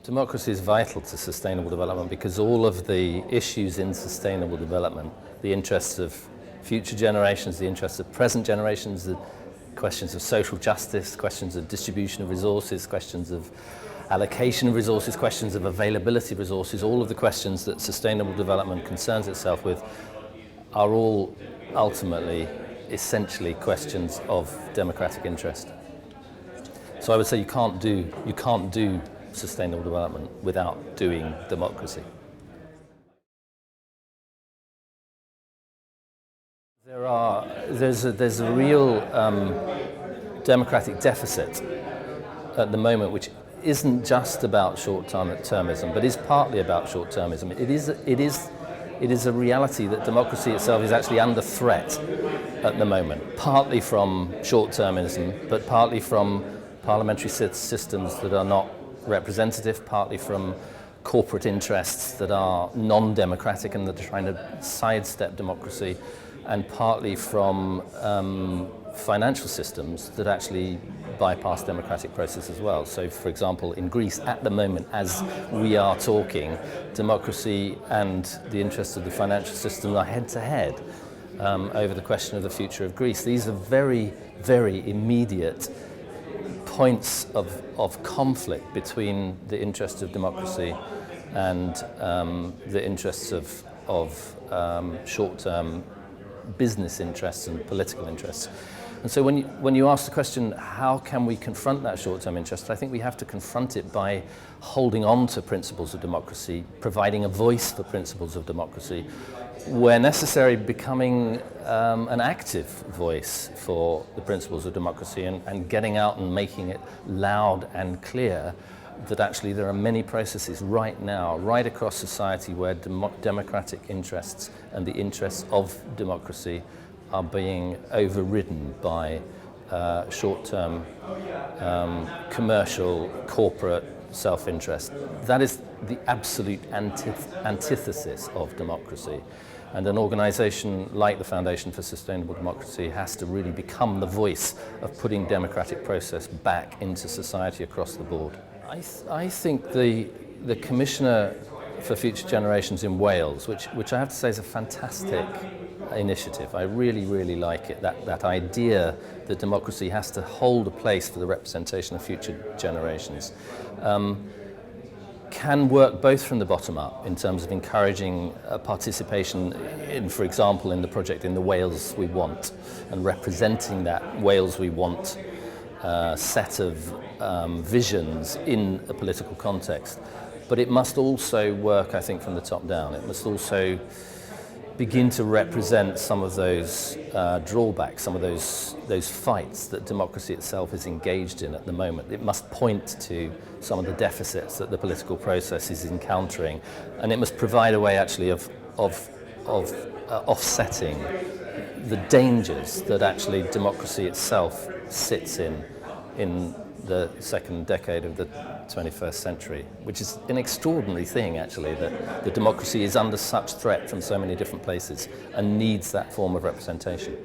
Democracy is vital to sustainable development because all of the issues in sustainable development, the interests of future generations, the interests of present generations, the questions of social justice, questions of distribution of resources, questions of allocation of resources, questions of availability of resources, all of the questions that sustainable development concerns itself with are all ultimately, essentially questions of democratic interest. So I would say you can't do sustainable development without doing democracy. There's a real democratic deficit at the moment, which isn't just about short-termism, but is partly about short-termism. It is a reality that democracy itself is actually under threat at the moment, partly from short-termism, but partly from parliamentary systems that are not representative, partly from corporate interests that are non-democratic and that are trying to sidestep democracy, and partly from financial systems that actually bypass democratic process as well. So, for example, in Greece, at the moment, as we are talking, democracy and the interests of the financial system are head-to-head over the question of the future of Greece. These are very, very immediate points of conflict between the interests of democracy and the interests of short-term business interests and political interests. And so when you ask the question, how can we confront that short-term interest, I think we have to confront it by holding on to principles of democracy, providing a voice for principles of democracy, where necessary becoming an active voice for the principles of democracy and getting out and making it loud and clear that actually there are many processes right now, right across society, where democratic interests and the interests of democracy are being overridden by short-term commercial, corporate self-interest. That is the absolute antithesis of democracy. And an organisation like the Foundation for Sustainable Democracy has to really become the voice of putting democratic process back into society across the board. I think the Commissioner for Future Generations in Wales, which I have to say is a fantastic initiative. I really, really like it, that idea that democracy has to hold a place for the representation of future generations. Can work both from the bottom up in terms of encouraging participation in, for example, in the project In the Wales We Want, and representing that Wales We Want set of visions in a political context. But it must also work, I think, from the top down. It must also begin to represent some of those drawbacks, some of those fights that democracy itself is engaged in at the moment. It must point to some of the deficits that the political process is encountering, and it must provide a way actually of offsetting the dangers that actually democracy itself sits in the second decade of the 21st century, which is an extraordinary thing actually, that the democracy is under such threat from so many different places and needs that form of representation.